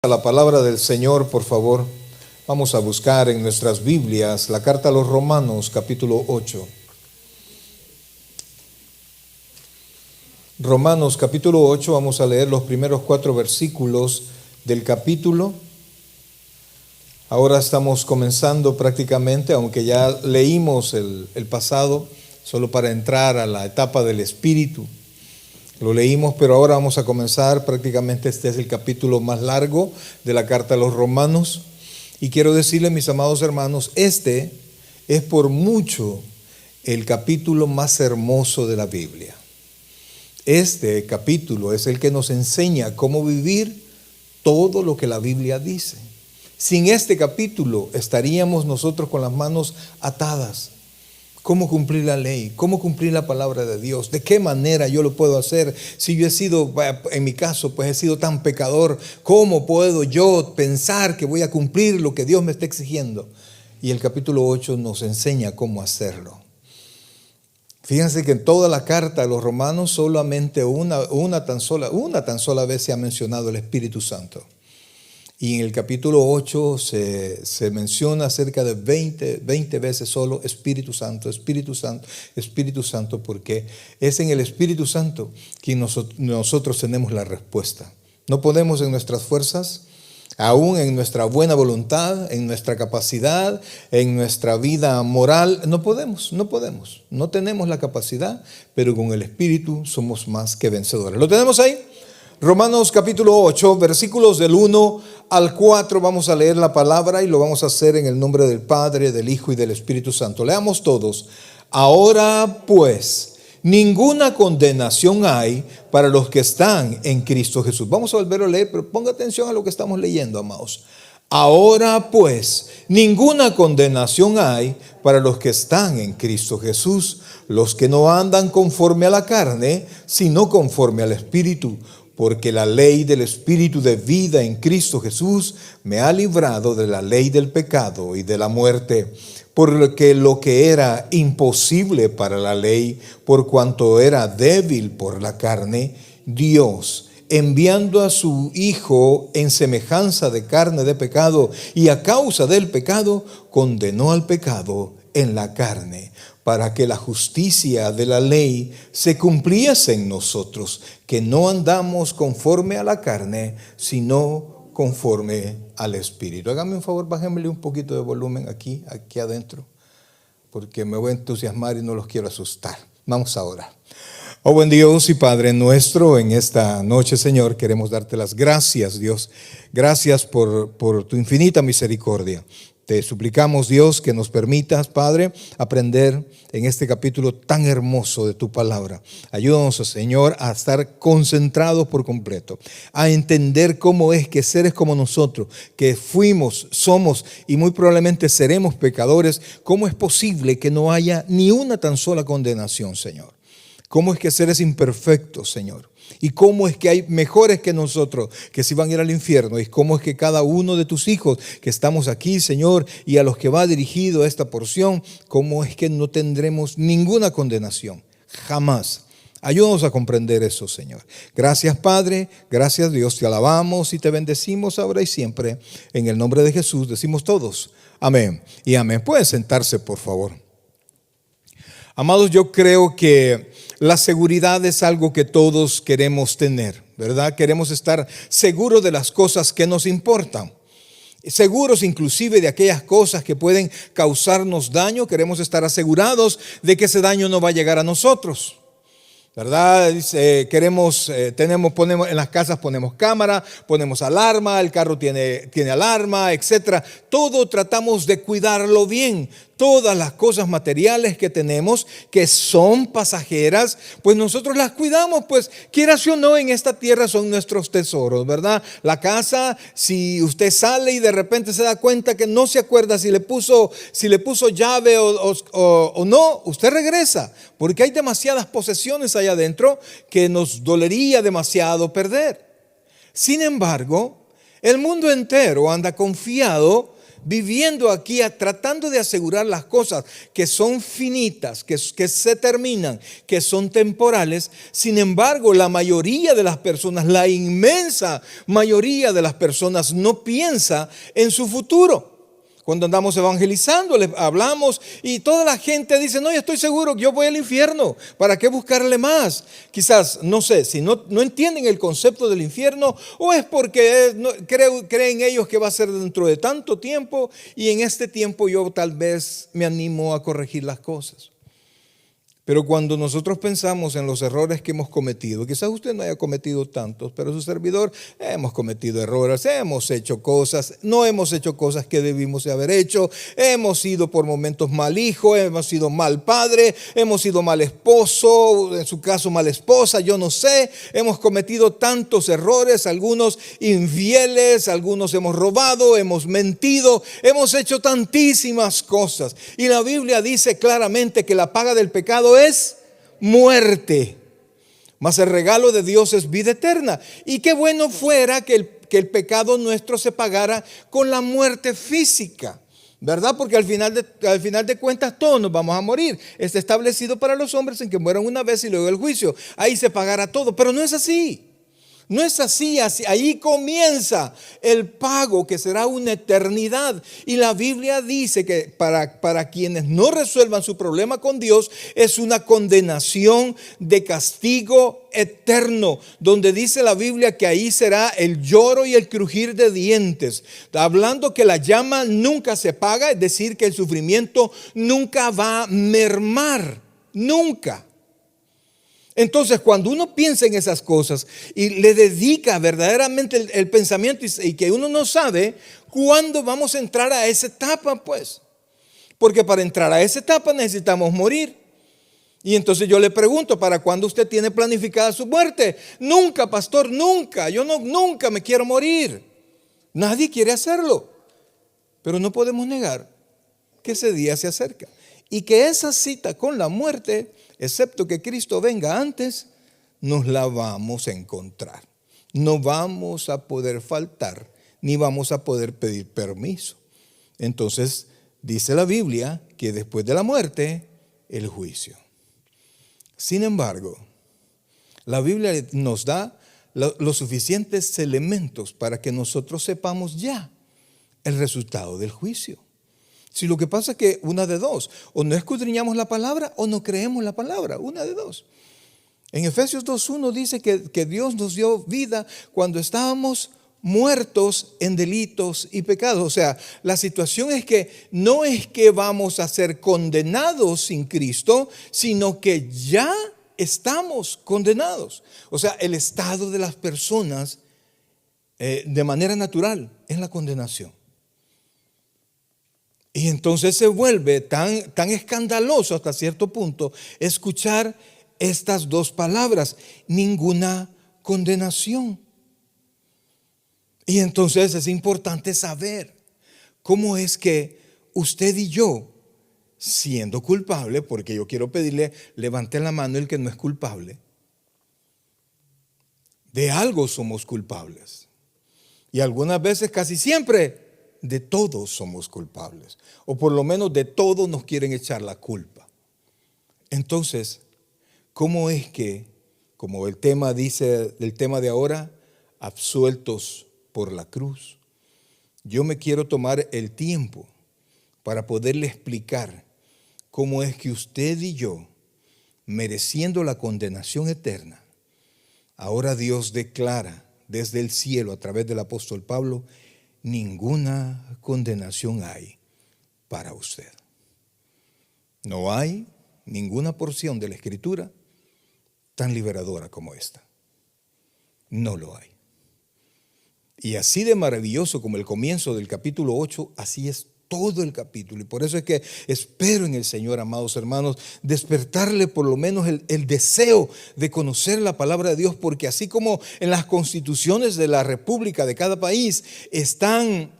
A la palabra del Señor, por favor, vamos a buscar en nuestras Biblias la carta a los Romanos, capítulo 8. Romanos, capítulo 8, vamos a leer los primeros 4 versículos del capítulo. Ahora estamos comenzando prácticamente, aunque ya leímos el pasado, solo para entrar a la etapa del Espíritu. Lo leímos, pero ahora vamos a comenzar. Prácticamente este es el capítulo más largo de la carta a los Romanos. Y quiero decirles, mis amados hermanos, este es por mucho el capítulo más hermoso de la Biblia. Este capítulo es el que nos enseña cómo vivir todo lo que la Biblia dice. Sin este capítulo estaríamos nosotros con las manos atadas. ¿Cómo cumplir la ley? ¿Cómo cumplir la palabra de Dios? ¿De qué manera yo lo puedo hacer? Si yo he sido, en mi caso, pues he sido tan pecador, ¿cómo puedo yo pensar que voy a cumplir lo que Dios me está exigiendo? Y el capítulo 8 nos enseña cómo hacerlo. Fíjense que en toda la carta a los Romanos solamente una tan sola vez se ha mencionado el Espíritu Santo. Y en el capítulo 8 se menciona cerca de 20 veces solo Espíritu Santo, Espíritu Santo, Espíritu Santo, porque es en el Espíritu Santo que nosotros tenemos la respuesta. No podemos en nuestras fuerzas, aún en nuestra buena voluntad, en nuestra capacidad, en nuestra vida moral, no podemos. No tenemos la capacidad, pero con el Espíritu somos más que vencedores. ¿Lo tenemos ahí? Romanos capítulo 8, versículos del 1 al 4, vamos a leer la palabra y lo vamos a hacer en el nombre del Padre, del Hijo y del Espíritu Santo. Leamos todos. Ahora pues, ninguna condenación hay para los que están en Cristo Jesús. Vamos a volver a leer, pero ponga atención a lo que estamos leyendo, amados. Ahora pues, ninguna condenación hay para los que están en Cristo Jesús, los que no andan conforme a la carne, sino conforme al Espíritu. Porque la ley del Espíritu de vida en Cristo Jesús me ha librado de la ley del pecado y de la muerte. Porque lo que era imposible para la ley, por cuanto era débil por la carne, Dios, enviando a su Hijo en semejanza de carne de pecado, y a causa del pecado, condenó al pecado en la carne, para que la justicia de la ley se cumpliese en nosotros, que no andamos conforme a la carne, sino conforme al Espíritu. Hágame un favor, bájemele un poquito de volumen aquí adentro, porque me voy a entusiasmar y no los quiero asustar. Vamos ahora. Oh buen Dios y Padre nuestro, en esta noche, Señor, queremos darte las gracias, Dios. Gracias por tu infinita misericordia. Te suplicamos, Dios, que nos permitas, Padre, aprender en este capítulo tan hermoso de tu palabra. Ayúdanos, Señor, a estar concentrados por completo, a entender cómo es que seres como nosotros, que fuimos, somos y muy probablemente seremos pecadores, cómo es posible que no haya ni una tan sola condenación, Señor. Cómo es que seres imperfectos, Señor. Y cómo es que hay mejores que nosotros que si van a ir al infierno. Y cómo es que cada uno de tus hijos que estamos aquí, Señor, y a los que va dirigido esta porción, cómo es que no tendremos ninguna condenación. Jamás. Ayúdanos a comprender eso, Señor. Gracias, Padre. Gracias, Dios. Te alabamos y te bendecimos ahora y siempre. En el nombre de Jesús decimos todos. Amén y amén. Pueden sentarse, por favor. Amados, yo creo que la seguridad es algo que todos queremos tener, ¿verdad? Queremos estar seguros de las cosas que nos importan. Seguros inclusive de aquellas cosas que pueden causarnos daño. Queremos estar asegurados de que ese daño no va a llegar a nosotros, ¿verdad? Ponemos en las casas ponemos cámara, ponemos alarma, el carro tiene alarma, etcétera. Todo tratamos de cuidarlo bien. Todas las cosas materiales que tenemos, que son pasajeras, pues nosotros las cuidamos, pues quieras o no, en esta tierra son nuestros tesoros, ¿verdad? La casa, si usted sale y de repente se da cuenta que no se acuerda si le puso llave o no, usted regresa, porque hay demasiadas posesiones allá adentro que nos dolería demasiado perder. Sin embargo, el mundo entero anda confiado viviendo aquí, tratando de asegurar las cosas que son finitas, que se terminan, que son temporales. Sin embargo, la mayoría de las personas, la inmensa mayoría de las personas no piensa en su futuro. Cuando andamos evangelizando, les hablamos y toda la gente dice, no, yo estoy seguro que yo voy al infierno, ¿para qué buscarle más? Quizás, no sé, si no entienden el concepto del infierno, o es porque creen ellos que va a ser dentro de tanto tiempo y en este tiempo yo tal vez me animo a corregir las cosas. Pero cuando nosotros pensamos en los errores que hemos cometido, quizás usted no haya cometido tantos, pero su servidor hemos cometido errores, hemos hecho cosas, no hemos hecho cosas que debimos de haber hecho, hemos sido por momentos mal hijo, hemos sido mal padre, hemos sido mal esposo, en su caso mal esposa, yo no sé, hemos cometido tantos errores, algunos infieles, algunos hemos robado, hemos mentido, hemos hecho tantísimas cosas. Y la Biblia dice claramente que la paga del pecado es muerte, mas el regalo de Dios es vida eterna. Y qué bueno fuera que el pecado nuestro se pagara con la muerte física, ¿verdad? Porque al final de cuentas todos nos vamos a morir. Está establecido para los hombres en que mueran una vez y luego el juicio. Ahí se pagará todo, pero no es así. No es así, ahí comienza el pago que será una eternidad. Y la Biblia dice que para quienes no resuelvan su problema con Dios es una condenación de castigo eterno, donde dice la Biblia que ahí será el lloro y el crujir de dientes, hablando que la llama nunca se apaga, es decir, que el sufrimiento nunca va a mermar, nunca. Entonces, cuando uno piensa en esas cosas y le dedica verdaderamente el pensamiento y que uno no sabe cuándo vamos a entrar a esa etapa, pues. Porque para entrar a esa etapa necesitamos morir. Y entonces yo le pregunto, ¿para cuándo usted tiene planificada su muerte? Nunca, pastor, nunca. Yo nunca me quiero morir. Nadie quiere hacerlo. Pero no podemos negar que ese día se acerca. Y que esa cita con la muerte, excepto que Cristo venga antes, nos la vamos a encontrar. No vamos a poder faltar, ni vamos a poder pedir permiso. Entonces, dice la Biblia que después de la muerte, el juicio. Sin embargo, la Biblia nos da los suficientes elementos para que nosotros sepamos ya el resultado del juicio. Si lo que pasa es que una de dos, o no escudriñamos la palabra o no creemos la palabra, una de dos. En Efesios 2:1 dice que Dios nos dio vida cuando estábamos muertos en delitos y pecados. O sea, la situación es que no es que vamos a ser condenados sin Cristo, sino que ya estamos condenados. O sea, el estado de las personas de manera natural es la condenación. Y entonces se vuelve tan escandaloso hasta cierto punto escuchar estas dos palabras, ninguna condenación. Y entonces es importante saber cómo es que usted y yo, siendo culpable, porque yo quiero pedirle, levante la mano el que no es culpable, de algo somos culpables. Y algunas veces, casi siempre, de todos somos culpables, o por lo menos de todos nos quieren echar la culpa. Entonces, ¿cómo es que, como el tema dice, el tema de ahora, absueltos por la cruz? Yo me quiero tomar el tiempo para poderle explicar cómo es que usted y yo, mereciendo la condenación eterna, ahora Dios declara desde el cielo a través del apóstol Pablo, ninguna condenación hay para usted. No hay ninguna porción de la Escritura tan liberadora como esta. No lo hay. Y así de maravilloso como el comienzo del capítulo 8, así es todo el capítulo. Y por eso es que espero en el Señor, amados hermanos, despertarle por lo menos el deseo de conocer la palabra de Dios, porque así como en las constituciones de la república de cada país están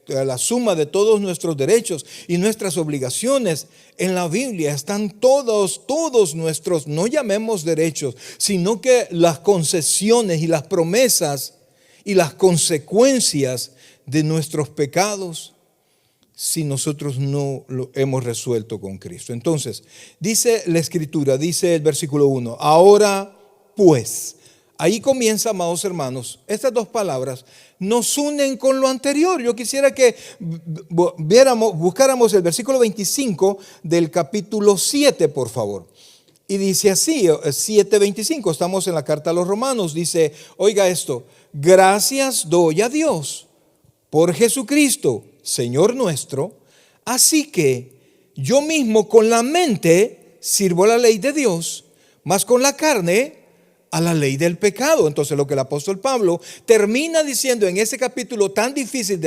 la suma de todos nuestros derechos y nuestras obligaciones, en la Biblia están todos nuestros, no llamemos derechos, sino que las concesiones y las promesas y las consecuencias de nuestros pecados si nosotros no lo hemos resuelto con Cristo. Entonces, dice la Escritura, dice el versículo 1, ahora pues, ahí comienza, amados hermanos, estas dos palabras nos unen con lo anterior. Yo quisiera que buscáramos el versículo 25 del capítulo 7, por favor. Y dice así, 7:25, estamos en la carta a los Romanos, dice, oiga esto, gracias doy a Dios por Jesucristo, Señor nuestro, así que yo mismo con la mente sirvo a la ley de Dios, mas con la carne a la ley del pecado. Entonces lo que el apóstol Pablo termina diciendo en ese capítulo tan difícil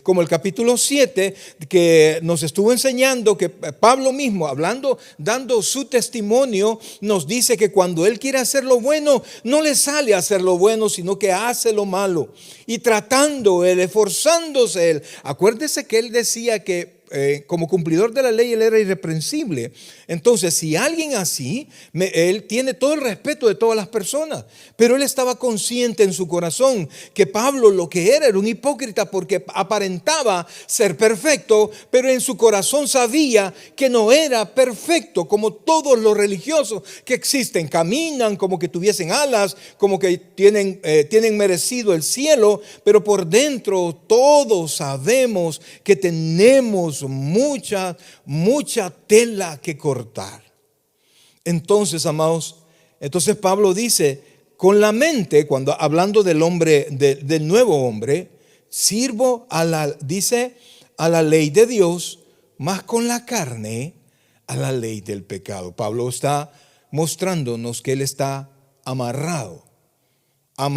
como el capítulo 7, que nos estuvo enseñando, que Pablo mismo hablando, dando su testimonio, nos dice que cuando él quiere hacer lo bueno, no le sale a hacer lo bueno, sino que hace lo malo. Y tratando él, esforzándose él. Acuérdese que él decía que como cumplidor de la ley él era irreprensible. Entonces, si alguien así, él tiene todo el respeto de todas las personas, pero él estaba consciente en su corazón que Pablo lo que era un hipócrita, porque aparentaba ser perfecto, pero en su corazón sabía que no era perfecto, como todos los religiosos que existen. Caminan como que tuviesen alas, como que tienen merecido el cielo, pero por dentro todos sabemos que tenemos mucha tela que cortar. Entonces, amados, Pablo dice, con la mente, cuando hablando del hombre, del nuevo hombre, sirvo a la ley de Dios, más con la carne a la ley del pecado. Pablo está mostrándonos que él está amarrado a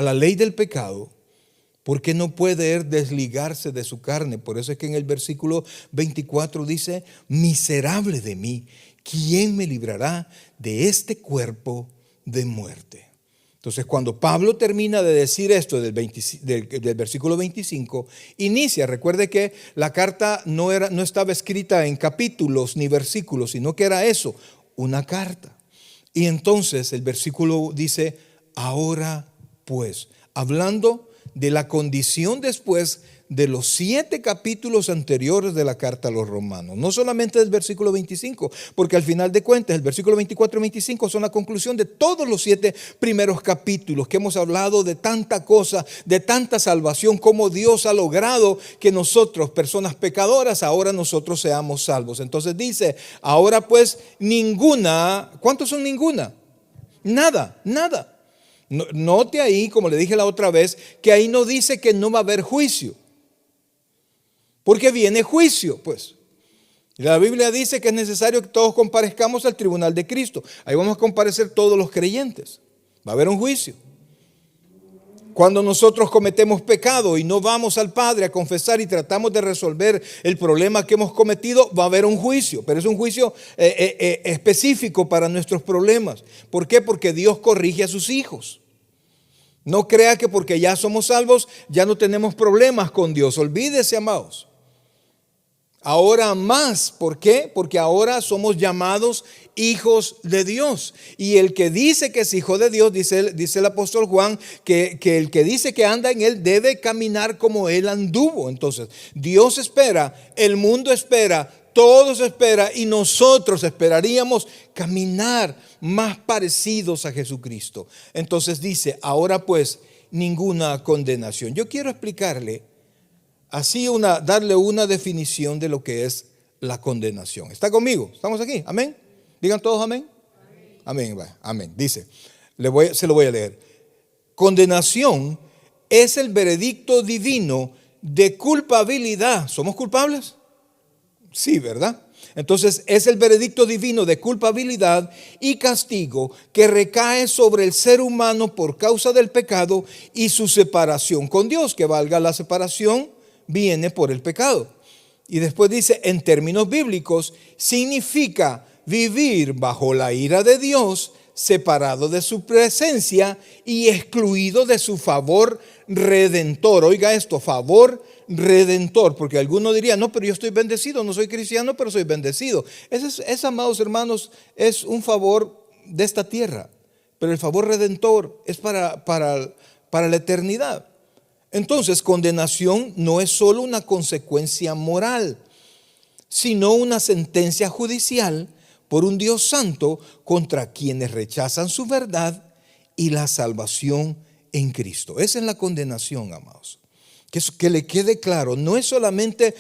la ley del pecado, porque no puede desligarse de su carne. Por eso es que en el versículo 24 dice, miserable de mí, ¿quién me librará de este cuerpo de muerte? Entonces, cuando Pablo termina de decir esto del versículo 25, inicia, recuerde que la carta no estaba escrita en capítulos ni versículos, sino que era eso, una carta. Y entonces el versículo dice, ahora pues, hablando de la condición después de los 7 capítulos anteriores de la carta a los Romanos, no solamente del versículo 25, porque al final de cuentas el versículo 24 y 25 son la conclusión de todos los 7 primeros capítulos, que hemos hablado de tanta cosa, de tanta salvación, como Dios ha logrado que nosotros, personas pecadoras, ahora nosotros seamos salvos. Entonces dice, ahora pues ninguna, ¿cuántos son ninguna? Nada. Note ahí, como le dije la otra vez, que ahí no dice que no va a haber juicio, porque viene juicio, pues. La Biblia dice que es necesario que todos comparezcamos al tribunal de Cristo. Ahí vamos a comparecer todos los creyentes. Va a haber un juicio. Cuando nosotros cometemos pecado y no vamos al Padre a confesar y tratamos de resolver el problema que hemos cometido, va a haber un juicio, pero es un juicio específico para nuestros problemas. ¿Por qué? Porque Dios corrige a sus hijos. No crea que porque ya somos salvos ya no tenemos problemas con Dios. Olvídese, amados. Ahora más, ¿por qué? Porque ahora somos llamados hijos de Dios. Y el que dice que es hijo de Dios, dice el apóstol Juan, que el que dice que anda en él debe caminar como él anduvo. Entonces, Dios espera, el mundo espera, todos esperan y nosotros esperaríamos caminar más parecidos a Jesucristo. Entonces dice, ahora pues, ninguna condenación. Yo quiero explicarle así darle una definición de lo que es la condenación. ¿Está conmigo? ¿Estamos aquí? ¿Amén? Digan todos amén. Amén. Amén. Dice, se lo voy a leer. Condenación es el veredicto divino de culpabilidad. ¿Somos culpables? Sí, ¿verdad? Entonces es el veredicto divino de culpabilidad y castigo que recae sobre el ser humano por causa del pecado y su separación con Dios. Que valga, la separación viene por el pecado. Y después dice, en términos bíblicos, significa vivir bajo la ira de Dios, separado de su presencia y excluido de su favor redentor. Oiga esto, favor redentor, porque alguno diría, no, pero yo estoy bendecido, no soy cristiano, pero soy bendecido. Ese, amados hermanos, es un favor de esta tierra. pero el favor redentor es para la eternidad. Entonces, condenación no es solo una consecuencia moral, sino una sentencia judicial por un Dios santo contra quienes rechazan su verdad y la salvación en Cristo. Esa es la condenación, amados. Que le quede claro, no es solamente,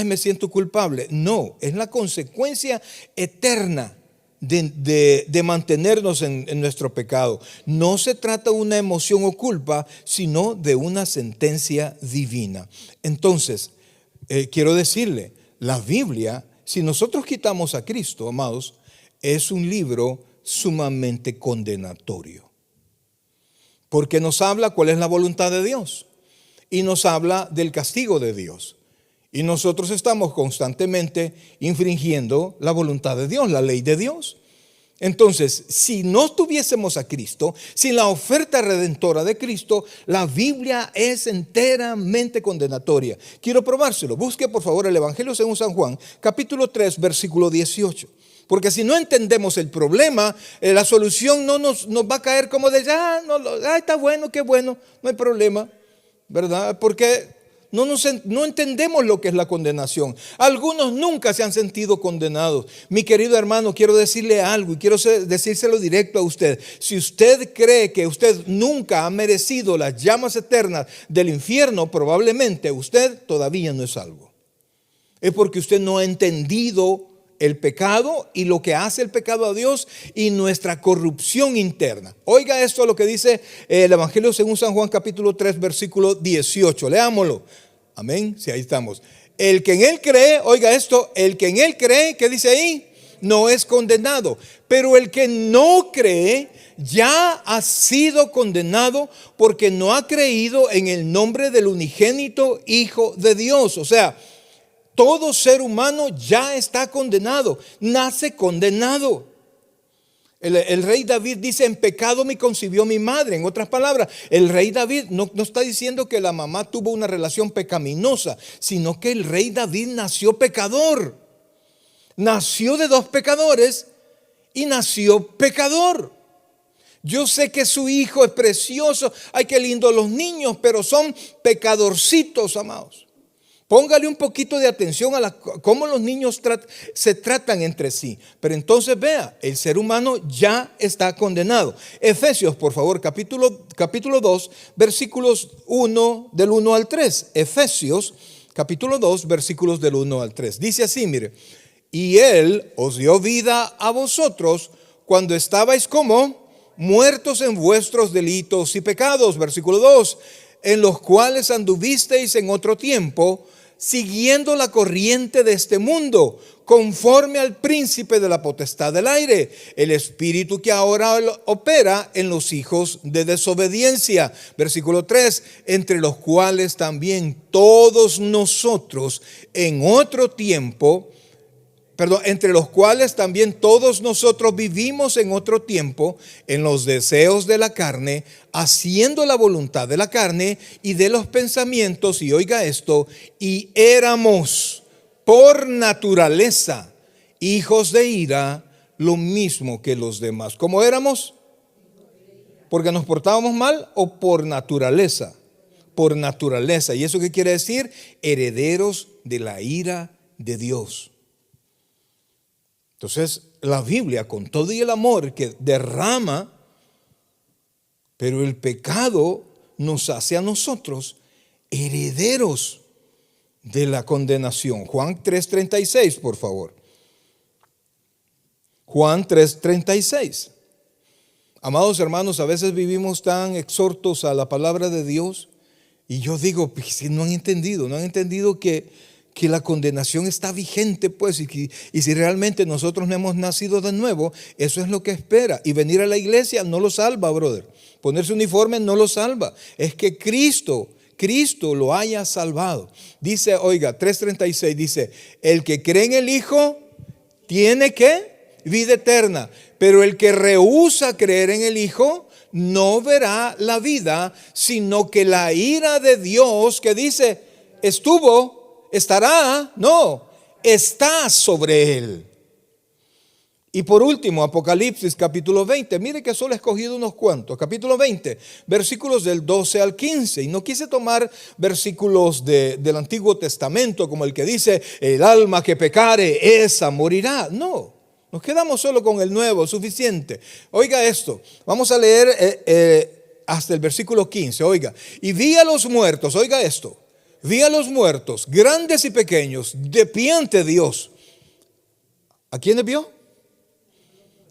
me siento culpable. No, es la consecuencia eterna de mantenernos en nuestro pecado. No se trata de una emoción o culpa, sino de una sentencia divina. Entonces, quiero decirle, la Biblia, si nosotros quitamos a Cristo, amados, es un libro sumamente condenatorio. Porque nos habla cuál es la voluntad de Dios y nos habla del castigo de Dios. Y nosotros estamos constantemente infringiendo la voluntad de Dios, la ley de Dios. Entonces, si no tuviésemos a Cristo, sin la oferta redentora de Cristo, la Biblia es enteramente condenatoria. Quiero probárselo. Busque por favor el Evangelio según San Juan, capítulo 3, versículo 18. Porque si no entendemos el problema, la solución no nos va a caer como de, está bueno, qué bueno, no hay problema, ¿verdad? Porque no entendemos lo que es la condenación. Algunos nunca se han sentido condenados. Mi querido hermano, quiero decirle algo y quiero decírselo directo a usted. Si usted cree que usted nunca ha merecido las llamas eternas del infierno, probablemente usted todavía no es salvo. Es porque usted no ha entendido el pecado y lo que hace el pecado a Dios y nuestra corrupción interna. Oiga esto lo que dice el Evangelio según San Juan capítulo 3 versículo 18. Leámoslo. Amén. Sí, ahí estamos. El que en él cree, oiga esto, el que en él cree, ¿qué dice ahí? No es condenado. Pero el que no cree ya ha sido condenado porque no ha creído en el nombre del unigénito Hijo de Dios. O sea, todo ser humano ya está condenado, nace condenado. El rey David dice, en pecado me concibió mi madre. En otras palabras, el rey David no está diciendo que la mamá tuvo una relación pecaminosa, sino que el rey David nació pecador. Nació de dos pecadores y nació pecador. Yo sé que su hijo es precioso, ay, qué lindo los niños, pero son pecadorcitos, amados. Póngale un poquito de atención a cómo los niños se tratan entre sí. Pero entonces vea, el ser humano ya está condenado. Efesios, por favor, capítulo 2, versículos 1, del 1 al 3. Efesios, capítulo 2, versículos del 1 al 3. Dice así, mire. Y Él os dio vida a vosotros cuando estabais como muertos en vuestros delitos y pecados. Versículo 2. En los cuales anduvisteis en otro tiempo, siguiendo la corriente de este mundo, conforme al príncipe de la potestad del aire, el espíritu que ahora opera en los hijos de desobediencia. Versículo 3, entre los cuales también todos nosotros en otro tiempo, entre los cuales también todos nosotros vivimos en otro tiempo en los deseos de la carne, haciendo la voluntad de la carne y de los pensamientos, y oiga esto, y éramos por naturaleza hijos de ira, lo mismo que los demás. ¿Cómo éramos? ¿Porque nos portábamos mal o por naturaleza? Por naturaleza. ¿Y eso qué quiere decir? Herederos de la ira de Dios. Entonces, la Biblia, con todo y el amor que derrama, pero el pecado nos hace a nosotros herederos de la condenación. Juan 3:36, por favor. Juan 3:36. Amados hermanos, a veces vivimos tan exhortos a la palabra de Dios y yo digo, pues, si no han entendido que la condenación está vigente, pues, y si realmente nosotros no hemos nacido de nuevo, eso es lo que espera. Y venir a la iglesia no lo salva, brother. Ponerse uniforme no lo salva. Es que Cristo lo haya salvado. Dice, oiga, 3:36 dice, el que cree en el Hijo tiene ¿qué? Vida eterna. Pero el que rehúsa creer en el Hijo no verá la vida, sino que la ira de Dios, que dice, estará sobre él. Y por último, Apocalipsis capítulo 20. Mire que solo he escogido unos cuantos. Capítulo 20, versículos del 12 al 15. Y no quise tomar versículos del Antiguo Testamento como el que dice, el alma que pecare, esa morirá. No, nos quedamos solo con el Nuevo, suficiente. Oiga esto, vamos a leer hasta el versículo 15. Oiga, y vi a los muertos, oiga esto, vi a los muertos, grandes y pequeños, de pie ante Dios. ¿A quiénes vio?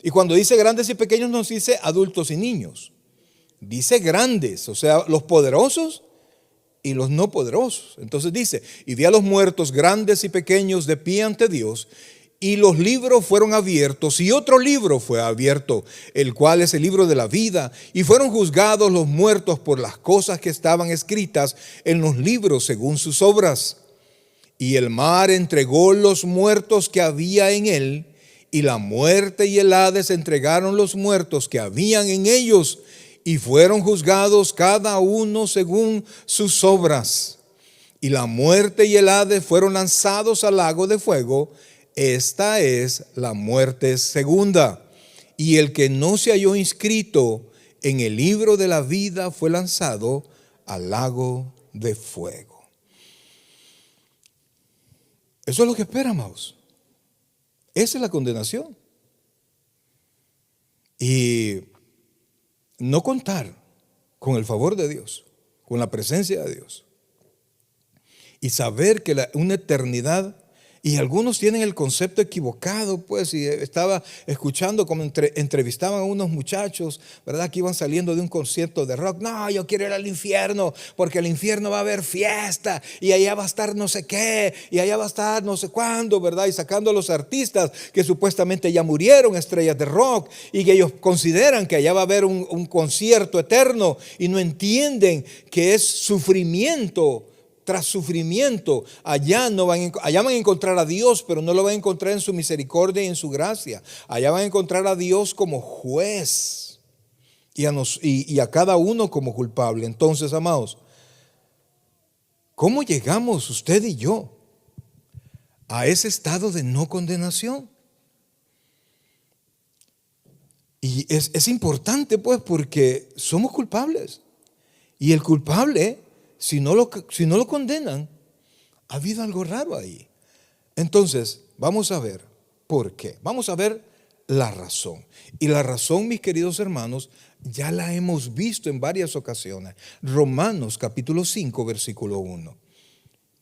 Y cuando dice grandes y pequeños nos dice adultos y niños. Dice grandes, o sea, los poderosos y los no poderosos. Entonces dice, y vi a los muertos grandes y pequeños de pie ante Dios, y los libros fueron abiertos, y otro libro fue abierto, el cual es el libro de la vida, y fueron juzgados los muertos por las cosas que estaban escritas en los libros según sus obras. Y el mar entregó los muertos que había en él, y la muerte y el Hades entregaron los muertos que habían en ellos, y fueron juzgados cada uno según sus obras. Y la muerte y el Hades fueron lanzados al lago de fuego. Esta es la muerte segunda. Y el que no se halló inscrito en el libro de la vida fue lanzado al lago de fuego. Eso es lo que espera, amados. Esa es la condenación. Y no contar con el favor de Dios, con la presencia de Dios. Y saber que una eternidad, y algunos tienen el concepto equivocado, pues, y estaba escuchando como entrevistaban a unos muchachos, ¿verdad? Que iban saliendo de un concierto de rock. No, yo quiero ir al infierno, porque el infierno va a haber fiesta, y allá va a estar no sé qué, y allá va a estar no sé cuándo, ¿verdad? Y sacando a los artistas que supuestamente ya murieron, estrellas de rock, y que ellos consideran que allá va a haber un concierto eterno, y no entienden que es sufrimiento tras sufrimiento. Allá van a encontrar a Dios, pero no lo van a encontrar en su misericordia y en su gracia. Allá van a encontrar a Dios como juez y a cada uno como culpable. Entonces, amados, ¿cómo llegamos usted y yo a ese estado de no condenación? Y es importante, pues, porque somos culpables. Y el culpable, si no lo condenan, ha habido algo raro ahí. Entonces, vamos a ver por qué. Vamos a ver la razón. Y la razón, mis queridos hermanos, ya la hemos visto en varias ocasiones. Romanos capítulo 5, versículo 1.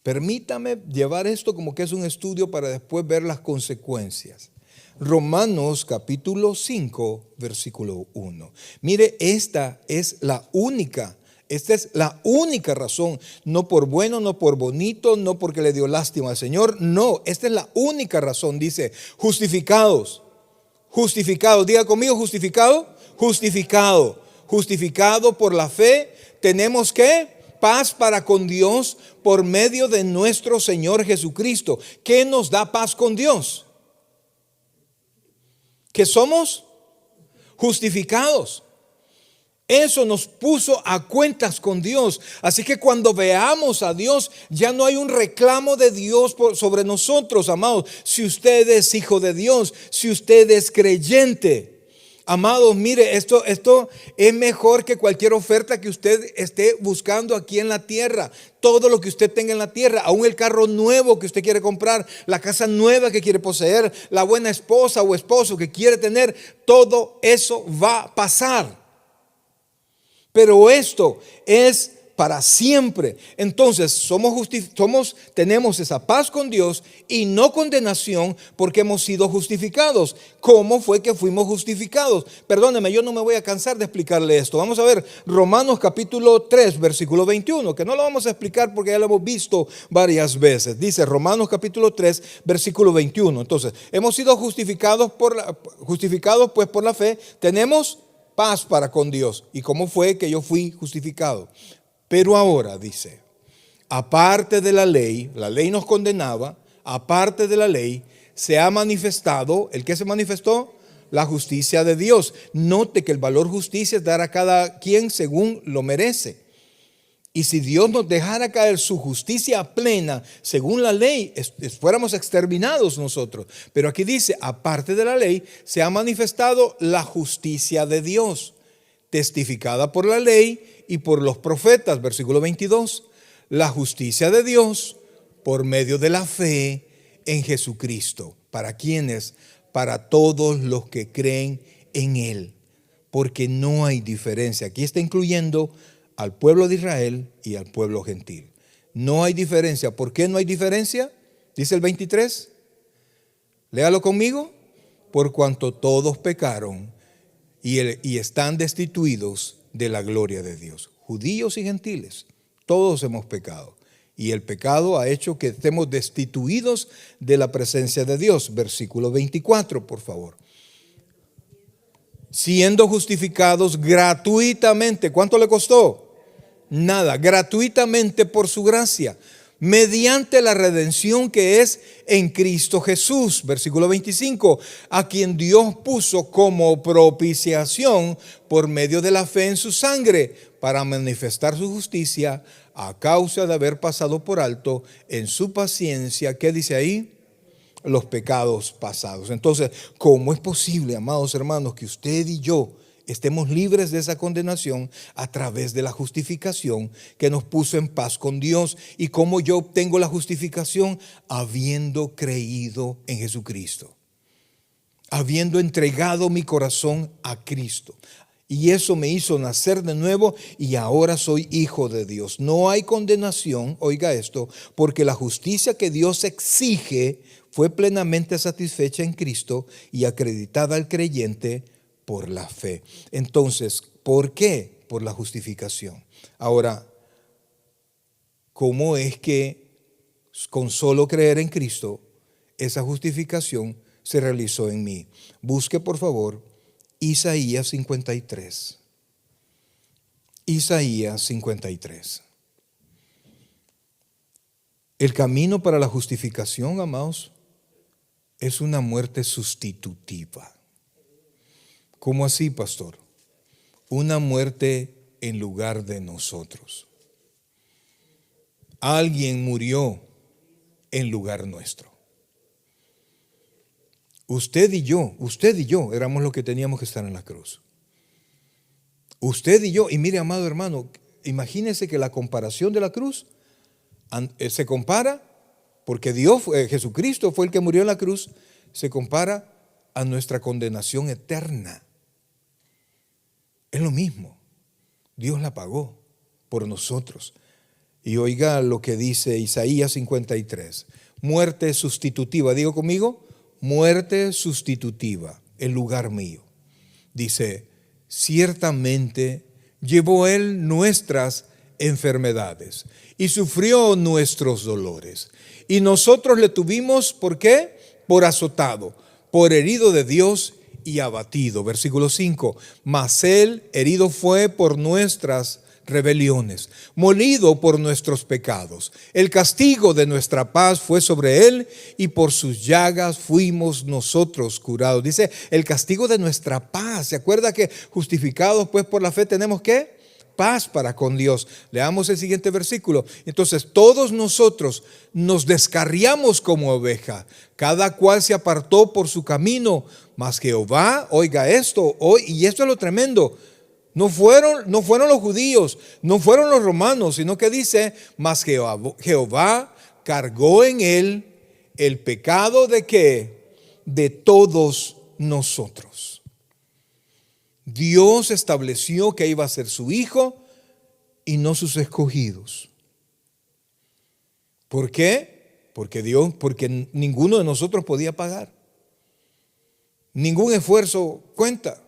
Permítame llevar esto como que es un estudio para después ver las consecuencias. Romanos capítulo 5, versículo 1. Mire, esta es la única razón, no por bueno, no por bonito, no porque le dio lástima al Señor, no, esta es la única razón. Dice, justificados, diga conmigo, justificado por la fe, tenemos que paz para con Dios por medio de nuestro Señor Jesucristo. ¿Qué nos da paz con Dios? Que somos justificados. Eso nos puso a cuentas con Dios. Así que cuando veamos a Dios, ya no hay un reclamo de Dios sobre nosotros, amados. Si usted es hijo de Dios, si usted es creyente, amados, mire, esto es mejor que cualquier oferta que usted esté buscando aquí en la tierra. Todo lo que usted tenga en la tierra, aún el carro nuevo que usted quiere comprar, la casa nueva que quiere poseer, la buena esposa o esposo que quiere tener, todo eso va a pasar. Pero esto es para siempre. Entonces tenemos esa paz con Dios y no condenación porque hemos sido justificados. ¿Cómo fue que fuimos justificados? Perdóneme, yo no me voy a cansar de explicarle esto. Vamos a ver Romanos capítulo 3, versículo 21, que no lo vamos a explicar porque ya lo hemos visto varias veces. Dice Romanos capítulo 3, versículo 21. Entonces, hemos sido justificados pues por la fe. Tenemos paz para con Dios. ¿Y cómo fue que yo fui justificado? Pero ahora, dice, aparte de la ley nos condenaba, aparte de la ley, se ha manifestado, ¿el qué se manifestó? La justicia de Dios. Note que el valor justicia es dar a cada quien según lo merece. Y si Dios nos dejara caer su justicia plena, según la ley, fuéramos exterminados nosotros. Pero aquí dice, aparte de la ley, se ha manifestado la justicia de Dios, testificada por la ley y por los profetas. Versículo 22. La justicia de Dios por medio de la fe en Jesucristo. ¿Para quiénes? Para todos los que creen en Él. Porque no hay diferencia. Aquí está incluyendo al pueblo de Israel y al pueblo gentil. No hay diferencia. ¿Por qué no hay diferencia? Dice el 23. Léalo conmigo. Por cuanto todos pecaron y están destituidos de la gloria de Dios. Judíos y gentiles, todos hemos pecado. Y el pecado ha hecho que estemos destituidos de la presencia de Dios. Versículo 24, por favor. Siendo justificados gratuitamente. ¿Cuánto le costó? Nada, gratuitamente por su gracia, mediante la redención que es en Cristo Jesús. Versículo 25, a quien Dios puso como propiciación por medio de la fe en su sangre, para manifestar su justicia a causa de haber pasado por alto en su paciencia. ¿Qué dice ahí? Los pecados pasados. Entonces, ¿cómo es posible, amados hermanos, que usted y yo estemos libres de esa condenación a través de la justificación que nos puso en paz con Dios? ¿Y cómo yo obtengo la justificación? Habiendo creído en Jesucristo, habiendo entregado mi corazón a Cristo. Y eso me hizo nacer de nuevo y ahora soy hijo de Dios. No hay condenación, oiga esto, porque la justicia que Dios exige fue plenamente satisfecha en Cristo y acreditada al creyente por la fe. Entonces, ¿por qué? Por la justificación. Ahora, ¿cómo es que con solo creer en Cristo esa justificación se realizó en mí? Busque por favor Isaías 53. Isaías 53. El camino para la justificación, amados, es una muerte sustitutiva. ¿Cómo así, pastor? Una muerte en lugar de nosotros. Alguien murió en lugar nuestro. Usted y yo éramos los que teníamos que estar en la cruz. Usted y yo, y mire, amado hermano, imagínese que la comparación de la cruz se compara, porque Jesucristo fue el que murió en la cruz, se compara a nuestra condenación eterna. Es lo mismo. Dios la pagó por nosotros. Y oiga lo que dice Isaías 53. Muerte sustitutiva. Digo conmigo, muerte sustitutiva en lugar mío. Dice, ciertamente llevó Él nuestras enfermedades y sufrió nuestros dolores. Y nosotros le tuvimos, ¿por qué? Por azotado, por herido de Dios y abatido. Versículo 5, mas Él herido fue por nuestras rebeliones, molido por nuestros pecados. El castigo de nuestra paz fue sobre Él y por sus llagas fuimos nosotros curados. Dice, el castigo de nuestra paz. ¿Se acuerda que justificados pues por la fe tenemos qué? Paz para con Dios. Leamos el siguiente versículo. Entonces todos nosotros nos descarriamos como oveja, cada cual se apartó por su camino, mas Jehová, oiga esto, y esto es lo tremendo, no fueron los judíos, no fueron los romanos, sino que dice, mas Jehová cargó en él el pecado de ¿qué? De todos nosotros. Dios estableció que iba a ser su hijo y no sus escogidos. ¿Por qué? Porque ninguno de nosotros podía pagar. Ningún esfuerzo cuenta.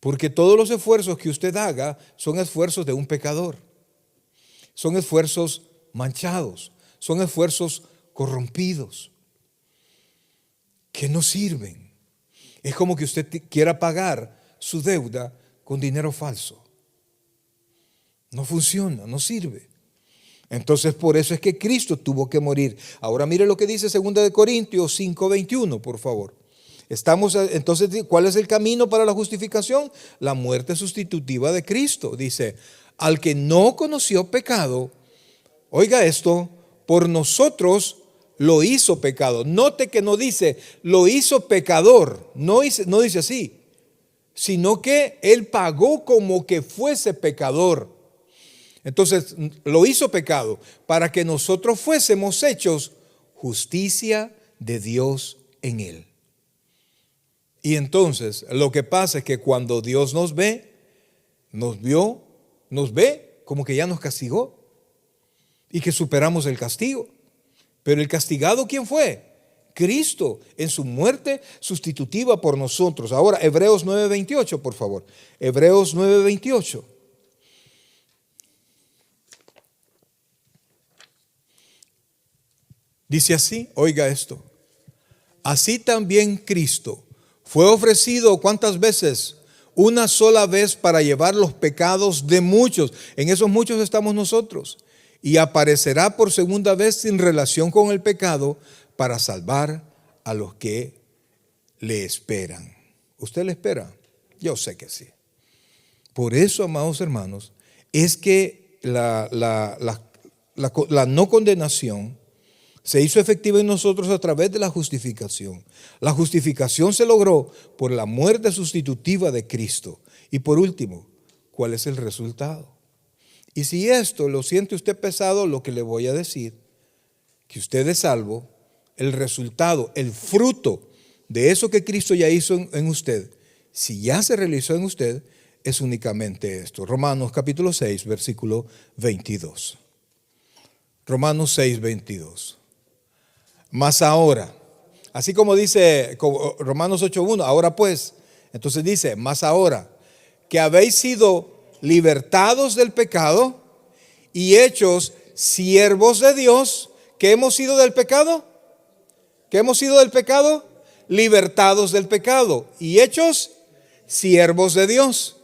Porque todos los esfuerzos que usted haga son esfuerzos de un pecador. Son esfuerzos manchados. Son esfuerzos corrompidos. Que no sirven. Es como que usted quiera pagar su deuda con dinero falso. No funciona, no sirve. Entonces por eso es que Cristo tuvo que morir. Ahora mire lo que dice 2 Corintios 5:21, por favor. Entonces, ¿cuál es el camino para la justificación? La muerte sustitutiva de Cristo. Dice, al que no conoció pecado, oiga esto, por nosotros lo hizo pecado. Note que no dice, lo hizo pecador, no dice así, sino que Él pagó como que fuese pecador. Entonces, lo hizo pecado para que nosotros fuésemos hechos justicia de Dios en Él. Y entonces, lo que pasa es que cuando Dios nos ve, nos ve como que ya nos castigó y que superamos el castigo. Pero el castigado, ¿quién fue? Cristo, en su muerte sustitutiva por nosotros. Ahora, Hebreos 9:28, por favor. Hebreos 9:28. Dice así, oiga esto. Así también Cristo fue ofrecido, ¿cuántas veces? Una sola vez para llevar los pecados de muchos. En esos muchos estamos nosotros. Y aparecerá por segunda vez sin relación con el pecado para salvar a los que le esperan. ¿Usted le espera? Yo sé que sí. Por eso, amados hermanos, es que la no condenación se hizo efectiva en nosotros a través de la justificación. La justificación se logró por la muerte sustitutiva de Cristo. Y por último, ¿cuál es el resultado? Y si esto lo siente usted pesado, lo que le voy a decir, que usted es salvo, el resultado, el fruto de eso que Cristo ya hizo en usted, si ya se realizó en usted, es únicamente esto. Romanos capítulo 6, versículo 22. Romanos 6, 22. Mas ahora, así como dice Romanos 8:1, ahora pues, entonces dice, mas ahora que habéis sido libertados del pecado y hechos siervos de Dios, ¿qué hemos sido del pecado? ¿Qué hemos sido del pecado? Libertados del pecado y hechos siervos de Dios.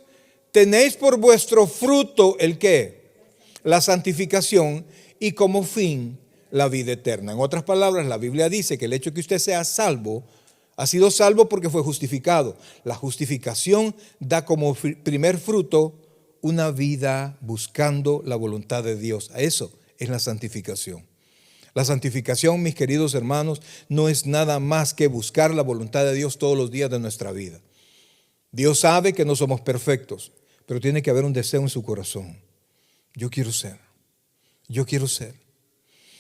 Tenéis por vuestro fruto ¿el qué? La santificación y como fin la vida eterna. En otras palabras, la Biblia dice que el hecho de que usted sea salvo, ha sido salvo porque fue justificado. La justificación da como primer fruto una vida buscando la voluntad de Dios. Eso es la santificación. La santificación, mis queridos hermanos, no es nada más que buscar la voluntad de Dios todos los días de nuestra vida. Dios sabe que no somos perfectos, pero tiene que haber un deseo en su corazón. Yo quiero ser.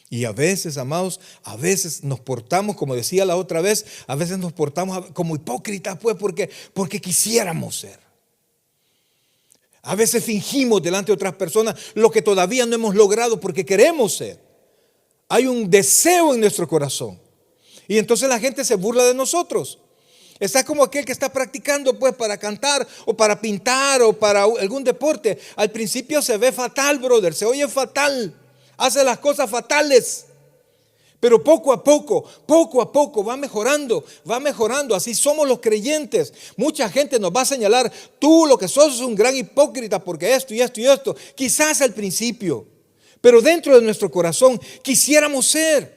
Y a veces, amados, a veces nos portamos, como decía la otra vez, a veces nos portamos como hipócritas, pues, porque quisiéramos ser. A veces fingimos delante de otras personas lo que todavía no hemos logrado porque queremos ser. Hay un deseo en nuestro corazón. Y entonces la gente se burla de nosotros. Está como aquel que está practicando pues para cantar o para pintar o para algún deporte. Al principio se ve fatal, brother, se oye fatal. Hace las cosas fatales. Pero poco a poco va mejorando. Así somos los creyentes. Mucha gente nos va a señalar, tú lo que sos es un gran hipócrita porque esto y esto y esto. Quizás al principio, pero dentro de nuestro corazón quisiéramos ser.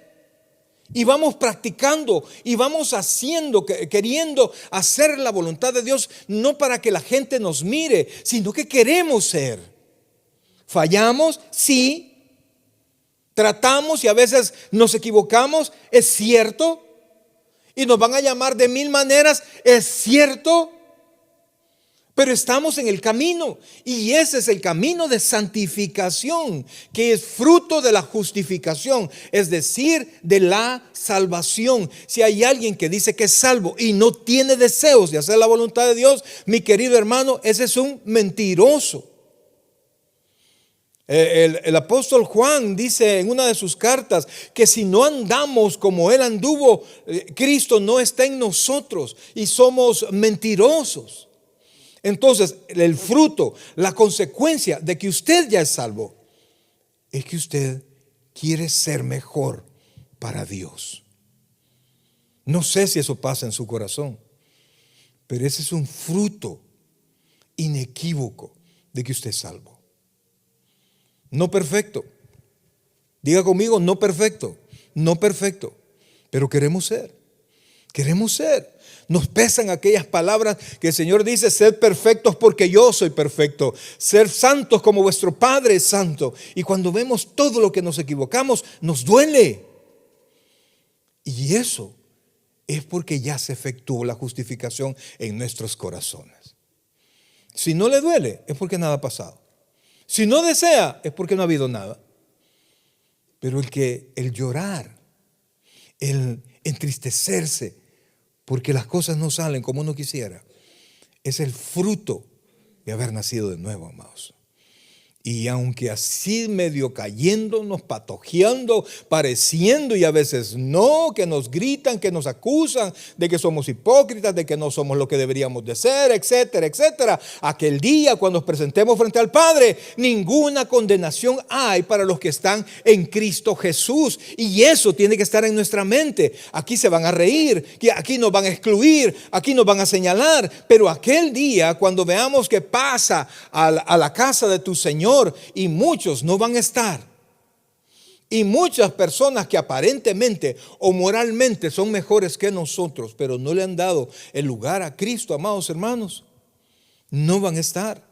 Y vamos practicando y vamos haciendo, queriendo hacer la voluntad de Dios, no para que la gente nos mire, sino que queremos ser. Fallamos, sí. Tratamos y a veces nos equivocamos, es cierto. Y nos van a llamar de mil maneras, es cierto. Pero estamos en el camino y ese es el camino de santificación, que es fruto de la justificación, es decir, de la salvación. Si hay alguien que dice que es salvo y no tiene deseos de hacer la voluntad de Dios, mi querido hermano, ese es un mentiroso. El apóstol Juan dice en una de sus cartas que si no andamos como Él anduvo, Cristo no está en nosotros y somos mentirosos. Entonces, el fruto, la consecuencia de que usted ya es salvo, es que usted quiere ser mejor para Dios. No sé si eso pasa en su corazón, pero ese es un fruto inequívoco de que usted es salvo. No perfecto. Diga conmigo, no perfecto, pero queremos ser. Queremos ser. Nos pesan aquellas palabras que el Señor dice: sed perfectos porque yo soy perfecto. Ser santos como vuestro Padre es santo. Y cuando vemos todo lo que nos equivocamos, nos duele. Y eso es porque ya se efectuó la justificación en nuestros corazones. Si no le duele, es porque nada ha pasado. Si no desea, es porque no ha habido nada. Pero el llorar, el entristecerse porque las cosas no salen como uno quisiera, es el fruto de haber nacido de nuevo, amados. Y aunque así medio cayéndonos, patojeando, pareciendo y a veces no, que nos gritan, que nos acusan de que somos hipócritas, de que no somos lo que deberíamos de ser, etcétera, etcétera. Aquel día cuando nos presentemos frente al Padre, ninguna condenación hay para los que están en Cristo Jesús. Y eso tiene que estar en nuestra mente. Aquí se van a reír, aquí nos van a excluir, aquí nos van a señalar. Pero aquel día cuando veamos que pasa a la casa de tu Señor, y muchos no van a estar, y muchas personas que aparentemente o moralmente son mejores que nosotros, pero no le han dado el lugar a Cristo, amados hermanos, no van a estar.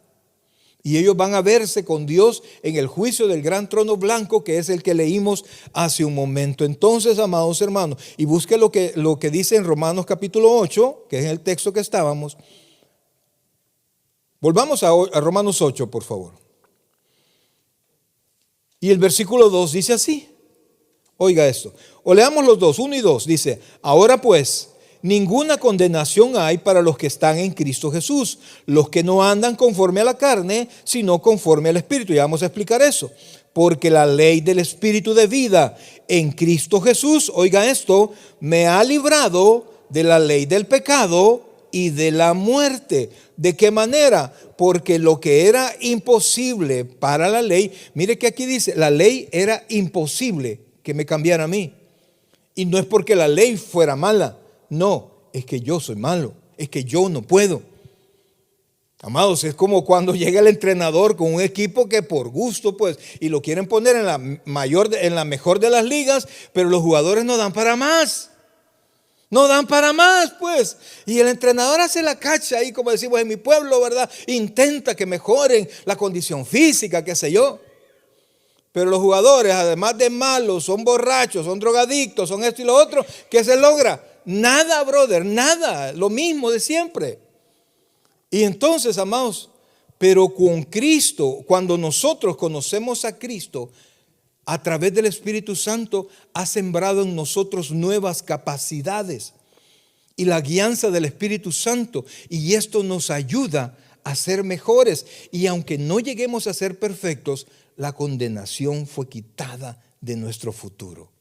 Y ellos van a verse con Dios en el juicio del gran trono blanco, que es el que leímos hace un momento. Entonces, amados hermanos, y busque lo que dice en Romanos capítulo 8, que es el texto que estábamos. Volvamos a Romanos 8, por favor. Y el versículo 2 dice así. Oiga esto. O leamos los dos, 1 y 2. Dice: ahora pues, ninguna condenación hay para los que están en Cristo Jesús, los que no andan conforme a la carne, sino conforme al Espíritu. Ya vamos a explicar eso. Porque la ley del Espíritu de vida en Cristo Jesús, oiga esto, me ha librado de la ley del pecado y de la muerte. ¿De qué manera? Porque lo que era imposible para la ley, mire que aquí dice, la ley era imposible que me cambiara a mí. Y no es porque la ley fuera mala, no, es que yo soy malo, es que yo no puedo. Amados, es como cuando llega el entrenador con un equipo que por gusto, pues, y lo quieren poner en la mejor de las ligas, pero los jugadores no dan para más. No dan para más, pues. Y el entrenador hace la cacha ahí, como decimos en mi pueblo, ¿verdad? Intenta que mejoren la condición física, qué sé yo. Pero los jugadores, además de malos, son borrachos, son drogadictos, son esto y lo otro. ¿Qué se logra? Nada, brother, nada. Lo mismo de siempre. Y entonces, amados, pero con Cristo, cuando nosotros conocemos a Cristo, a través del Espíritu Santo ha sembrado en nosotros nuevas capacidades y la guianza del Espíritu Santo, y esto nos ayuda a ser mejores. Y aunque no lleguemos a ser perfectos, la condenación fue quitada de nuestro futuro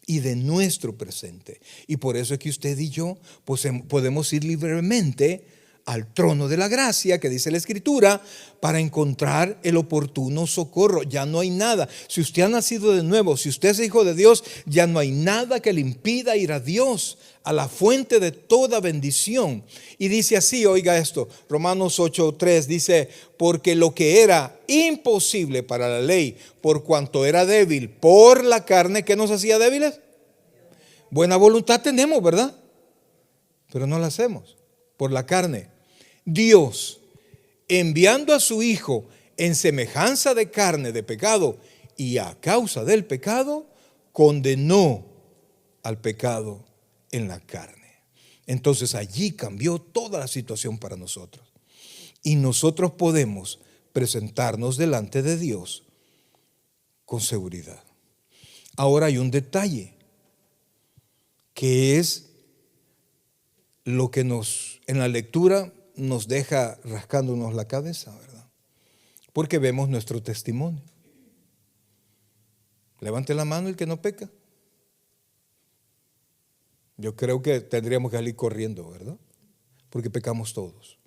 y de nuestro presente. Y por eso es que usted y yo pues, podemos ir libremente al trono de la gracia, que dice la Escritura, para encontrar el oportuno socorro. Ya no hay nada. Si usted ha nacido de nuevo, si usted es hijo de Dios, ya no hay nada que le impida ir a Dios, a la fuente de toda bendición. Y dice así, oiga esto, Romanos 8:3 dice: porque lo que era imposible para la ley, por cuanto era débil por la carne, ¿qué nos hacía débiles? Buena voluntad tenemos, ¿verdad? Pero no la hacemos por la carne. Dios, enviando a su Hijo en semejanza de carne de pecado, y a causa del pecado, condenó al pecado en la carne. Entonces allí cambió toda la situación para nosotros. Y nosotros podemos presentarnos delante de Dios con seguridad. Ahora hay un detalle, que es lo que en la lectura nos deja rascándonos la cabeza, ¿verdad? Porque vemos nuestro testimonio. Levante la mano el que no peca. Yo creo que tendríamos que salir corriendo, ¿verdad? Porque pecamos todos.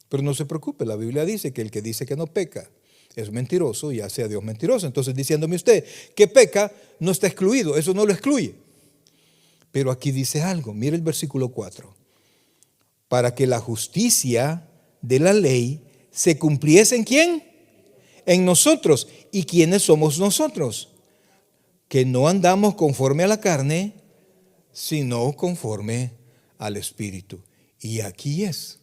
Pero no se preocupe, la Biblia dice que el que dice que no peca es mentiroso y hace a Dios mentiroso. Entonces, diciéndome usted que peca, no está excluido, eso no lo excluye. Pero aquí dice algo, mire el versículo 4. Para que la justicia de la ley se cumpliese ¿en quién? En nosotros. ¿Y quiénes somos nosotros? Que no andamos conforme a la carne, sino conforme al Espíritu. Y aquí es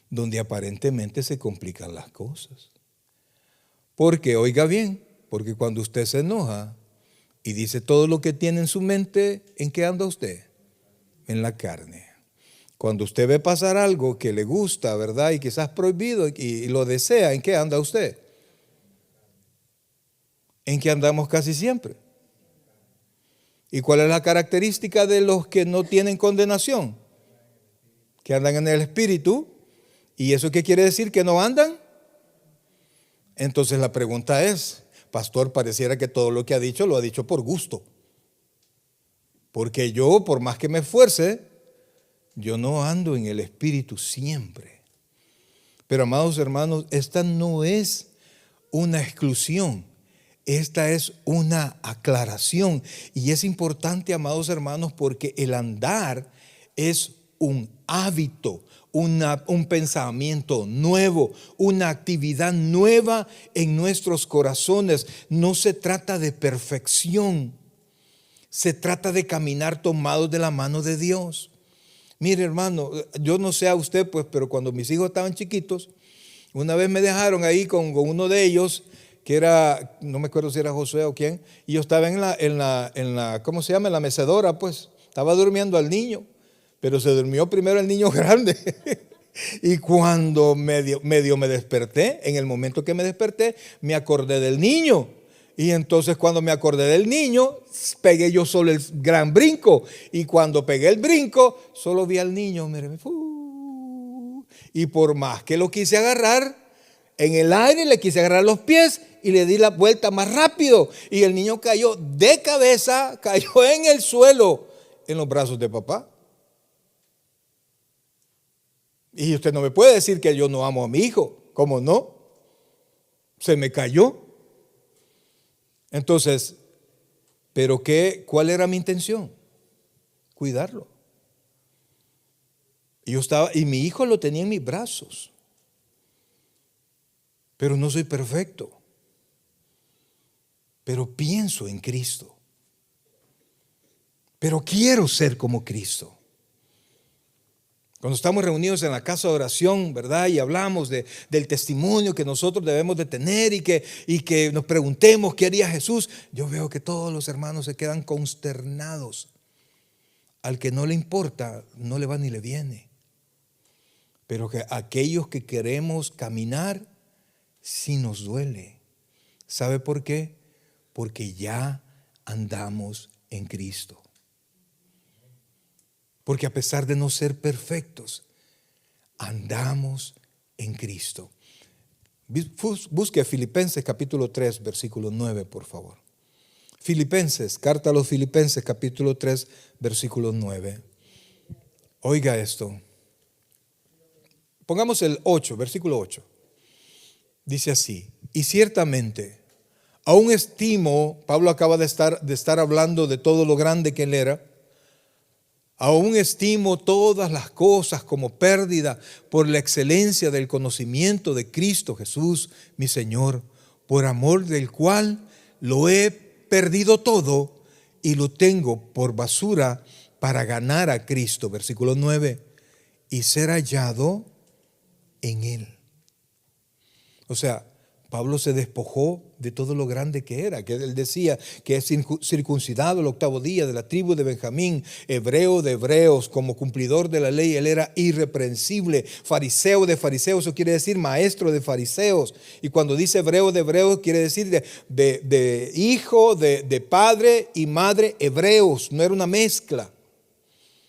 donde aparentemente se complican las cosas. Porque, oiga bien, porque cuando usted se enoja y dice todo lo que tiene en su mente, ¿en qué anda usted? En la carne. Cuando usted ve pasar algo que le gusta, ¿verdad? Y quizás prohibido y lo desea, ¿en qué anda usted? ¿En qué andamos casi siempre? ¿Y cuál es la característica de los que no tienen condenación? Que andan en el Espíritu. ¿Y eso qué quiere decir? ¿Que no andan? Entonces la pregunta es, pastor, pareciera que todo lo que ha dicho lo ha dicho por gusto. Porque yo, por más que me esfuerce, yo no ando en el Espíritu siempre. Pero amados hermanos, esta no es una exclusión. Esta es una aclaración. Y es importante, amados hermanos, porque el andar es un hábito, un pensamiento nuevo, una actividad nueva en nuestros corazones. No se trata de perfección, se trata de caminar tomados de la mano de Dios. Mire, hermano, yo no sé a usted, pues, pero cuando mis hijos estaban chiquitos, una vez me dejaron ahí con uno de ellos, que era, no me acuerdo si era Josué o quién, y yo estaba en la, ¿cómo se llama? En la mecedora, pues, estaba durmiendo al niño, pero se durmió primero el niño grande. Y cuando medio me desperté, en el momento que me desperté, me acordé del niño. Y entonces cuando me acordé del niño, pegué yo solo el gran brinco. Y cuando pegué el brinco, solo vi al niño, mire, y por más que lo quise agarrar, en el aire le quise agarrar los pies y le di la vuelta más rápido. Y el niño cayó de cabeza, cayó en el suelo, en los brazos de papá. Y usted no me puede decir que yo no amo a mi hijo. ¿Cómo no? Se me cayó. Entonces, ¿pero qué? ¿Cuál era mi intención? Cuidarlo. Y mi hijo lo tenía en mis brazos. Pero no soy perfecto. Pero pienso en Cristo. Pero quiero ser como Cristo. Cuando estamos reunidos en la casa de oración, ¿verdad? Y hablamos del testimonio que nosotros debemos de tener y que nos preguntemos qué haría Jesús. Yo veo que todos los hermanos se quedan consternados. Al que no le importa, no le va ni le viene. Pero que aquellos que queremos caminar, sí nos duele. ¿Sabe por qué? Porque ya andamos en Cristo. Porque a pesar de no ser perfectos, andamos en Cristo. Busque Filipenses capítulo 3, versículo 9, por favor. Filipenses, carta a los Filipenses capítulo 3, versículo 9. Oiga esto. Pongamos el 8, versículo 8. Dice así: y ciertamente, aún estimo, Pablo acaba de estar hablando de todo lo grande que él era. Aún estimo todas las cosas como pérdida por la excelencia del conocimiento de Cristo Jesús, mi Señor, por amor del cual lo he perdido todo y lo tengo por basura para ganar a Cristo. Versículo 9, y ser hallado en Él. O sea, Pablo se despojó de todo lo grande que era, que él decía que es circuncidado el 8º día, de la tribu de Benjamín, hebreo de hebreos, como cumplidor de la ley, él era irreprensible, fariseo de fariseos, eso quiere decir maestro de fariseos. Y cuando dice hebreo de hebreos, quiere decir de hijo, de padre y madre hebreos, no era una mezcla.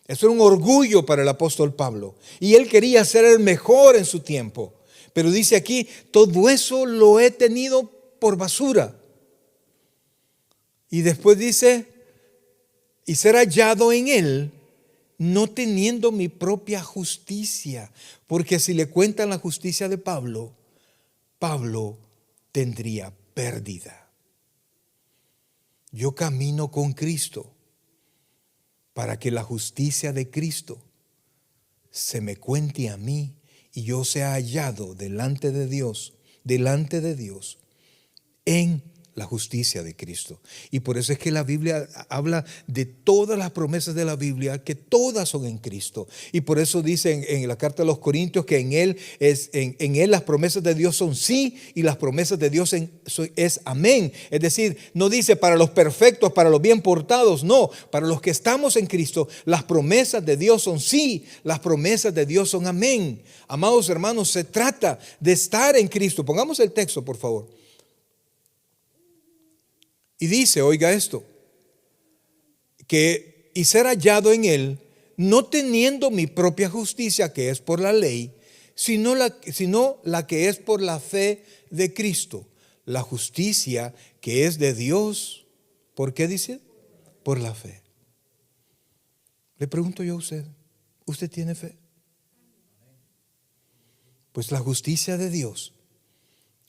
Eso era un orgullo para el apóstol Pablo. Y él quería ser el mejor en su tiempo. Pero dice aquí, todo eso lo he tenido por basura. Y después dice, y ser hallado en Él, no teniendo mi propia justicia. Porque si le cuentan la justicia de Pablo, Pablo tendría pérdida. Yo camino con Cristo para que la justicia de Cristo se me cuente a mí y yo sea hallado delante de Dios en la justicia de Cristo. Y por eso es que la Biblia habla de todas las promesas de la Biblia, que todas son en Cristo. Y por eso dice en la carta de los Corintios que en Él las promesas de Dios son sí y las promesas de Dios es amén. Es decir, no dice para los perfectos, para los bien portados, no. Para los que estamos en Cristo, las promesas de Dios son sí, las promesas de Dios son amén. Amados hermanos, se trata de estar en Cristo. Pongamos el texto, por favor. Y dice, oiga esto, y ser hallado en Él, no teniendo mi propia justicia que es por la ley, sino la que es por la fe de Cristo. La justicia que es de Dios, ¿por qué dice? Por la fe. Le pregunto yo a usted, ¿usted tiene fe? Pues la justicia de Dios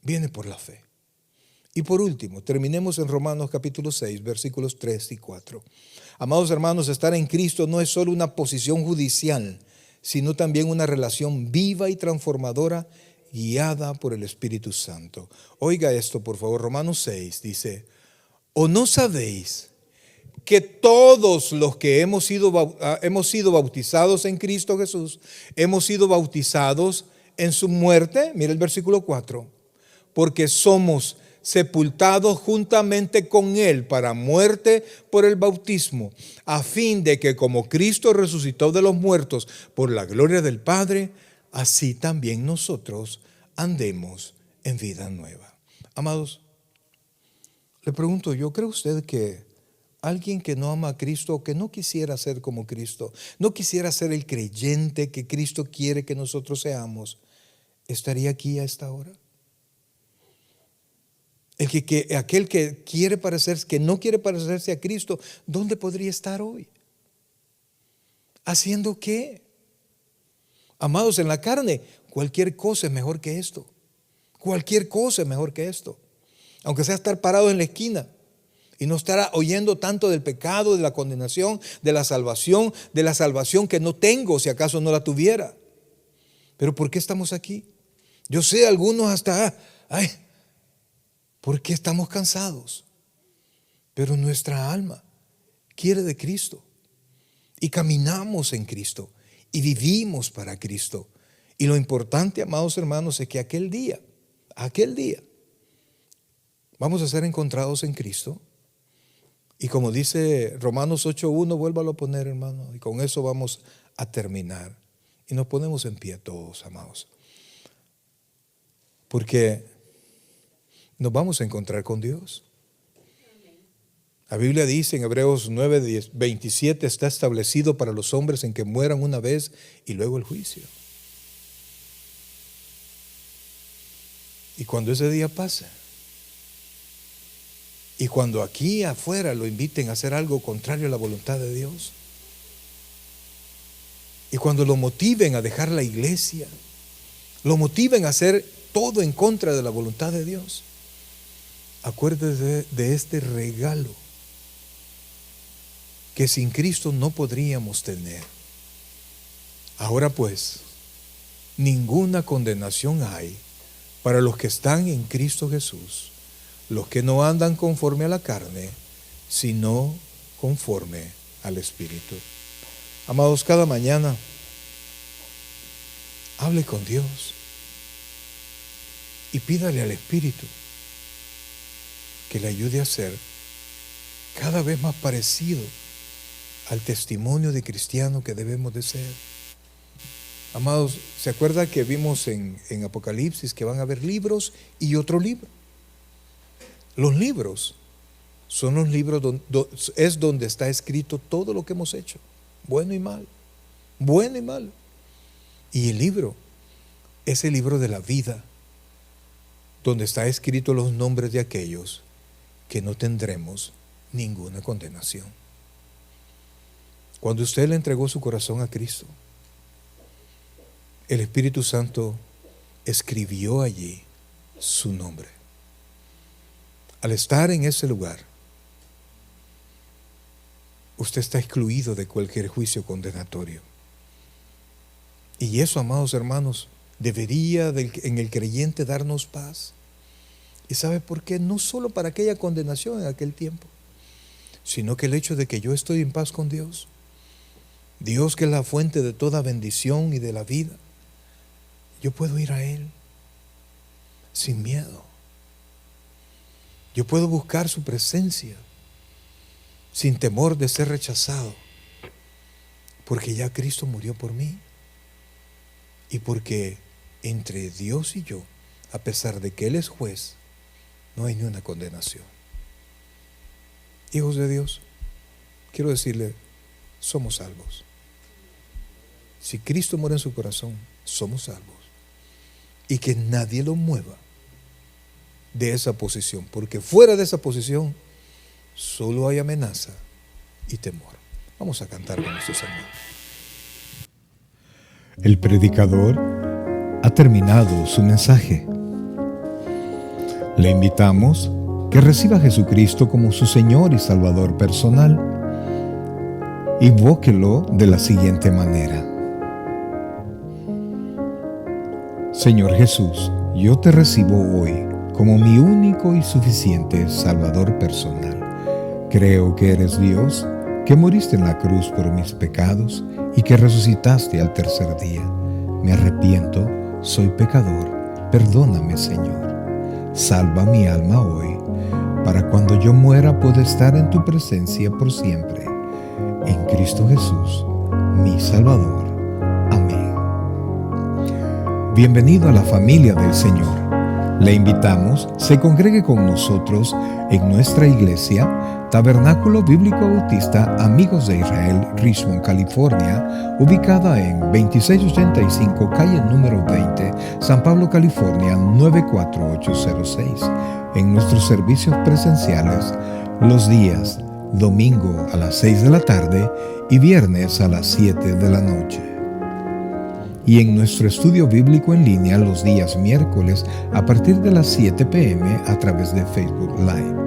viene por la fe. Y por último, terminemos en Romanos capítulo 6, versículos 3 y 4. Amados hermanos, estar en Cristo no es solo una posición judicial, sino también una relación viva y transformadora guiada por el Espíritu Santo. Oiga esto, por favor. Romanos 6 dice, ¿o no sabéis que todos los que hemos sido bautizados en Cristo Jesús, hemos sido bautizados en su muerte? Mira el versículo 4. Porque somos sepultados juntamente con Él para muerte por el bautismo, a fin de que como Cristo resucitó de los muertos por la gloria del Padre, así también nosotros andemos en vida nueva. Amados, le pregunto yo, ¿cree usted que alguien que no ama a Cristo o que no quisiera ser como Cristo, no quisiera ser el creyente que Cristo quiere que nosotros seamos, estaría aquí a esta hora? Aquel que quiere parecerse, que no quiere parecerse a Cristo, ¿dónde podría estar hoy? ¿Haciendo qué? Amados, en la carne, cualquier cosa es mejor que esto. Cualquier cosa es mejor que esto. Aunque sea estar parado en la esquina y no estar oyendo tanto del pecado, de la condenación, de la salvación que no tengo si acaso no la tuviera. Pero ¿por qué estamos aquí? Yo sé, algunos hasta, ¿por qué estamos cansados? Pero nuestra alma quiere de Cristo. Y caminamos en Cristo. Y vivimos para Cristo. Y lo importante, amados hermanos, es que aquel día, vamos a ser encontrados en Cristo. Y como dice Romanos 8:1, vuélvalo a poner, hermano. Y con eso vamos a terminar. Y nos ponemos en pie todos, amados. Porque nos vamos a encontrar con Dios. La Biblia dice en Hebreos 9:27, está establecido para los hombres en que mueran una vez y luego el juicio. Y cuando ese día pase, y cuando aquí afuera lo inviten a hacer algo contrario a la voluntad de Dios, y cuando lo motiven a dejar la iglesia, lo motiven a hacer todo en contra de la voluntad de Dios, acuérdese de este regalo que sin Cristo no podríamos tener. Ahora pues, ninguna condenación hay para los que están en Cristo Jesús, los que no andan conforme a la carne, sino conforme al Espíritu. Amados, cada mañana hable con Dios y pídale al Espíritu que le ayude a ser cada vez más parecido al testimonio de cristiano que debemos de ser. Amados, ¿se acuerda que vimos en Apocalipsis que van a haber libros y otro libro? Los libros son los libros es donde está escrito todo lo que hemos hecho, bueno y mal, bueno y mal. Y el libro es el libro de la vida, donde está escrito los nombres de aquellos que no tendremos ninguna condenación. Cuando usted le entregó su corazón a Cristo, el Espíritu Santo escribió allí su nombre. Al estar en ese lugar, usted está excluido de cualquier juicio condenatorio. Y eso, amados hermanos, debería en el creyente darnos paz. ¿Y sabe por qué? No solo para aquella condenación en aquel tiempo, sino que el hecho de que yo estoy en paz con Dios, Dios que es la fuente de toda bendición y de la vida, yo puedo ir a Él sin miedo. Yo puedo buscar su presencia sin temor de ser rechazado, porque ya Cristo murió por mí y porque entre Dios y yo, a pesar de que Él es juez, no hay ni una condenación. Hijos de Dios, quiero decirle, somos salvos. Si Cristo muere en su corazón, somos salvos. Y que nadie lo mueva de esa posición, porque fuera de esa posición solo hay amenaza y temor. Vamos a cantar con nuestros hermanos. El predicador ha terminado su mensaje. Le invitamos que reciba a Jesucristo como su Señor y Salvador personal. Invóquelo de la siguiente manera: Señor Jesús, yo te recibo hoy como mi único y suficiente Salvador personal. Creo que eres Dios, que moriste en la cruz por mis pecados y que resucitaste al tercer día. Me arrepiento, soy pecador, perdóname, Señor. Salva mi alma hoy, para cuando yo muera pueda estar en tu presencia por siempre. En Cristo Jesús, mi Salvador. Amén. Bienvenido a la familia del Señor. Le invitamos, se congregue con nosotros en nuestra iglesia, Tabernáculo Bíblico Bautista Amigos de Israel, Richmond, California, ubicada en 2685 calle número 20, San Pablo, California, 94806. En nuestros servicios presenciales, los días domingo a las 6 de la tarde y viernes a las 7 de la noche. Y en nuestro estudio bíblico en línea los días miércoles a partir de las 7 p.m. a través de Facebook Live.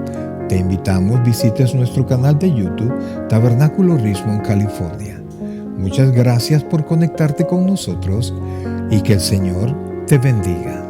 Te invitamos, visites nuestro canal de YouTube, Tabernáculo Richmond, California. Muchas gracias por conectarte con nosotros y que el Señor te bendiga.